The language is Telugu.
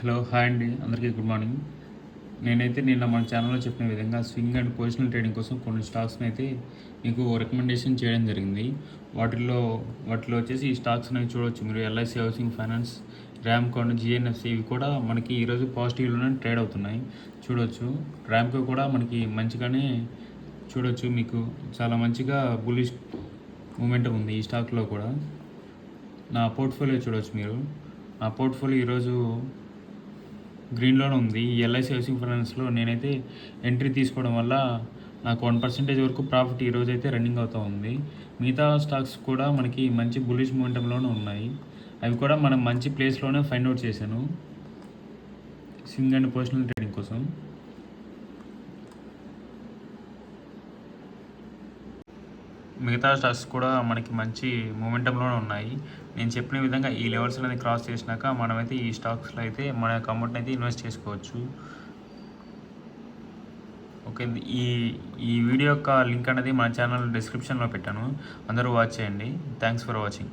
హలో హాయ్ అండి, అందరికీ గుడ్ మార్నింగ్. నేనైతే నిన్న మన ఛానల్లో చెప్పిన విధంగా స్వింగ్ అండ్ పొజిషనల్ ట్రేడింగ్ కోసం కొన్ని స్టాక్స్ని అయితే మీకు రికమెండేషన్ చేయడం జరిగింది. వాటిలో వచ్చేసి ఈ స్టాక్స్ అనేవి చూడవచ్చు మీరు. ఎల్ఐసి హౌసింగ్ ఫైనాన్స్, ర్యామ్కాన్, జిఎన్ఎఫ్సి ఇవి కూడా మనకి ఈరోజు పాజిటివ్లోనే ట్రేడ్ అవుతున్నాయి. చూడవచ్చు ర్యామ్కో కూడా మనకి మంచిగానే చూడవచ్చు. మీకు చాలా మంచిగా బుల్లిష్ మూమెంటం ఉంది ఈ స్టాక్లో కూడా. నా పోర్ట్ఫోలియో చూడవచ్చు మీరు. నా పోర్ట్ఫోలియో ఈరోజు గ్రీన్లోనే ఉంది. ఈ ఎల్ఐసి హౌసింగ్ ఫైనాన్స్లో నేనైతే ఎంట్రీ తీసుకోవడం వల్ల నాకు 1% వరకు ప్రాఫిట్ ఈరోజు అయితే రన్నింగ్ అవుతూ ఉంది. మిగతా స్టాక్స్ కూడా మనకి మంచి బుల్లిష్ మూమెంటంలోనే ఉన్నాయి. అవి కూడా మనం మంచి ప్లేస్లోనే ఫైండ్ అవుట్ చేశాను స్వింగ్ అండ్ పొజిషనల్ ట్రేడింగ్ కోసం. మిగతా స్టాక్స్ కూడా మనకి మంచి మూమెంటంలోనే ఉన్నాయి. నేను చెప్పిన విధంగా ఈ లెవెల్స్ అనేది క్రాస్ చేసినాక మనమైతే ఈ స్టాక్స్లో అయితే మన యొక్క అమౌంట్ని అయితే ఇన్వెస్ట్ చేసుకోవచ్చు. ఓకే, ఈ వీడియో యొక్క లింక్ అనేది మన ఛానల్ డిస్క్రిప్షన్లో పెట్టాను, అందరూ వాచ్ చేయండి. Thanks for watching.